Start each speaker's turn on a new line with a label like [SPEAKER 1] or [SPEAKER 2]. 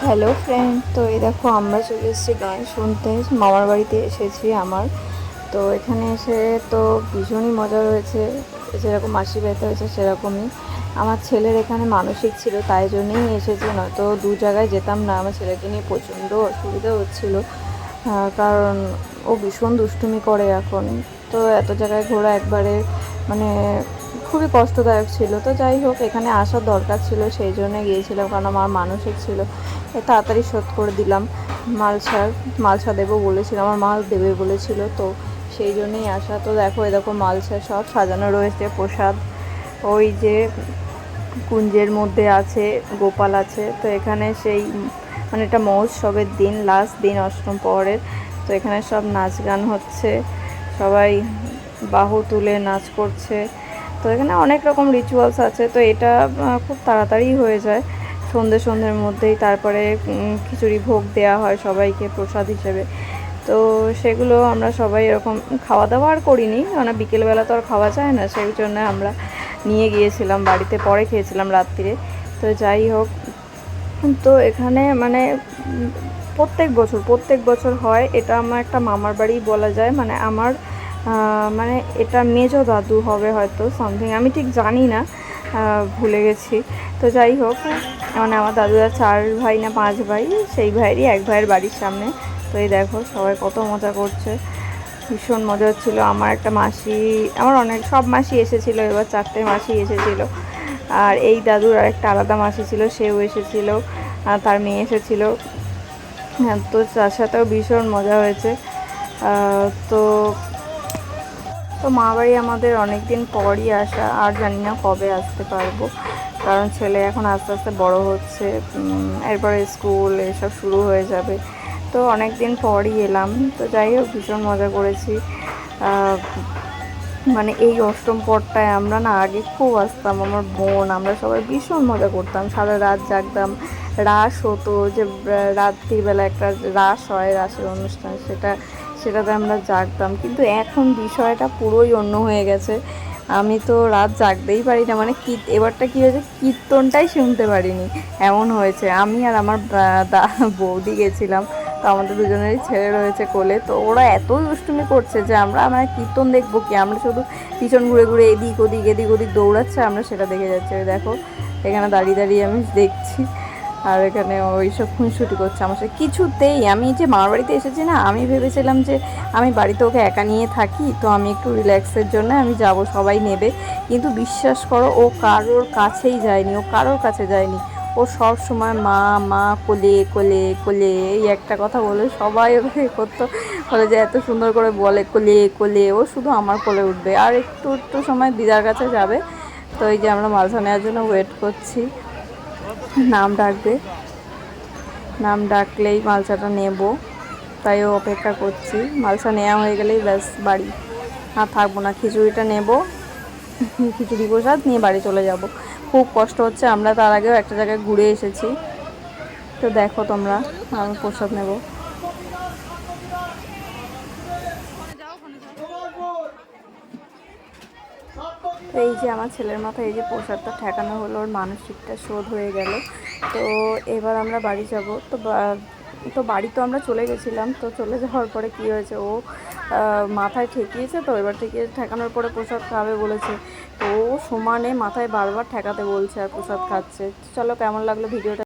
[SPEAKER 1] Hello friend, তো এই দেখো আমরা চলে এসেছি গান শুনতে। মামার বাড়িতে এসেছি আমার। তো এখানে এসে তো ভীষণই মজা হয়েছে। যেরকম মাসি বাড়িতে হয়েছে সেরকমই আমার ছেলের এখানে মানসিক ছিল, তাই জন্যই এসেছি, নয়তো দু জায়গায় যেতাম না। আমার ছেলেকে নিয়ে প্রচণ্ড অসুবিধা হচ্ছিলো, কারণ ও ভীষণ দুষ্টুমি করে এখন। তো এত জায়গায় ঘোরা একবারে মানে খুবই কষ্টদায়ক ছিল। তো যাই হোক, এখানে আসার দরকার ছিল, সেই জন্য গিয়েছিলাম, কারণ আমার মানসিক ছিল। তাড়াতাড়ি শোধ করে দিলাম। মালসা দেবো বলেছিল, আমার মা দেবে বলেছিল, তো সেই জন্যই আসা। তো দেখো, এরকম মালসা সব সাজানো রয়েছে, প্রসাদ ওই যে কুঞ্জের মধ্যে আছে, গোপাল আছে। তো এখানে সেই মানে এটা মহোৎসবের দিন, লাস্ট দিন অষ্টম প্রহরের। তো এখানে সব নাচ গান হচ্ছে, সবাই বাহু তুলে নাচ করছে। তো এখানে অনেক রকম রিচুয়ালস আছে। তো এটা খুব তাড়াতাড়ি হয়ে যায়, সন্ধ্যের মধ্যেই। তারপরে খিচুড়ি ভোগ দেওয়া হয় সবাইকে প্রসাদ হিসেবে। তো সেগুলো আমরা সবাই এরকম খাওয়া দাওয়া আর করিনি, মানে বিকেলবেলা তো আর খাওয়া যায় না, সেই জন্য আমরা নিয়ে গিয়েছিলাম বাড়িতে, পরে খেয়েছিলাম রাত্রিরে। তো যাই হোক, তো এখানে মানে প্রত্যেক বছর হয় এটা। আমার একটা মামার বাড়ি বলা যায়, মানে আমার মানে এটা মেজো দাদু হবে হয়তো, সামথিং, আমি ঠিক জানি না, ভুলে গেছি। তো যাই হোক, মানে আমার দাদুরা 4 ভাই না 5 ভাই, সেই ভাইয়েরই এক ভাইয়ের বাড়ির সামনে। তো এই দেখো সবাই কত মজা করছে, ভীষণ মজা হচ্ছিলো। আমার একটা মাসি, আমার সব মাসি এসেছিলো, এবার 4টে মাসি এসেছিলো। আর এই দাদুর আর একটা আলাদা মাসি ছিল, সেও এসেছিলো, আর তার মেয়ে এসেছিলো। হ্যাঁ, তো তার সাথেও ভীষণ মজা হয়েছে। তো তো মা বাড়ি আমাদের অনেক দিন পরই আসা, আর জানি না কবে আসতে পারবো, কারণ ছেলে এখন আস্তে আস্তে বড় হচ্ছে, এরপরে স্কুল এসব শুরু হয়ে যাবে। তো অনেক দিন পরই এলাম। তো যাই হোক, ভীষণ মজা করেছি। মানে এই অষ্টম পরটায় আমরা না আগে খুব আসতাম, আমার বোন, আমরা সবাই ভীষণ মজা করতাম, সারা রাত জাগতাম। রাস হতো, যে রাত্রিবেলা একটা রাস হয়, রাসের অনুষ্ঠান, সেটাতে আমরা জাগতাম। কিন্তু এখন বিষয়টা পুরোই অন্য হয়ে গেছে। আমি তো রাত জাগতেই পারি না, মানে এবারটা কী হয়েছে, কীর্তনটাই শুনতে পারিনি, এমন হয়েছে। আমি আর আমার বৌদি গেছিলাম, তো আমাদের দুজনেরই ছেলে রয়েছে কোলে। তো ওরা এত দুষ্টুমি করছে যে আমরা কীর্তন দেখবো কি, আমরা শুধু পিছন ঘুরে ঘুরে এদিক ওদিক দৌড়াচ্ছে, আমরা সেটা দেখে যাচ্ছি। ওই দেখো, এখানে দাঁড়িয়ে দাঁড়িয়ে আমি দেখছি, আর এখানে ওই সব খুনসুটি করছে আমার সাথে। কিছুতেই, আমি যে মামার বাড়িতে এসেছি না, আমি ভেবেছিলাম যে আমি বাড়িতে ওকে একা নিয়ে থাকি, তো আমি একটু রিল্যাক্সের জন্য আমি যাব, সবাই নেবে। কিন্তু বিশ্বাস করো, ও কারোর কাছেই যায়নি, ও কারোর কাছে যায়নি। ও সব সময় মা মা, কোলে কোলে কোলে, এই একটা কথা বলে সবাই ওকে করতো, বলে যে এত সুন্দর করে বলে কোলে কোলে, ও শুধু আমার কোলে উঠবে, আর একটু একটু সময় দিদার কাছে যাবে। তো এই যে আমরা মালসা নেওয়ার জন্য ওয়েট করছি, নাম ডাকবে, নাম ডাকলেই মালসাটা নেব, তাই ও অপেক্ষা করছি। মালসা নেওয়া হয়ে গেলেই ব্যাস বাড়ি, আর থাকবো না, খিচুড়িটা নেব, খিচুড়ি প্রসাদ নিয়ে বাড়ি চলে যাব। খুব কষ্ট হচ্ছে, আমরা তার আগেও একটা জায়গায় ঘুরে এসেছি। তো দেখো তোমরা, আমি প্রসাদ নেব। তো এই যে আমার ছেলের মাথায় এই যে প্রসাদটা ঠেকানো হলো, ওর মানসিকটা শোধ হয়ে গেল। তো এবার আমরা বাড়ি যাব। তো বাড়ি তো আমরা চলে গেছিলাম। তো চলে যাওয়ার পরে কী হয়েছে, ও মাথায় ঠেকিয়েছে, তো এবার ঠেকানোর পরে প্রসাদ খাবে বলেছে। তো ও সমানে মাথায় বারবার ঠেকাতে বলছে আর প্রসাদ খাচ্ছে। চলো, কেমন লাগলো ভিডিওটা।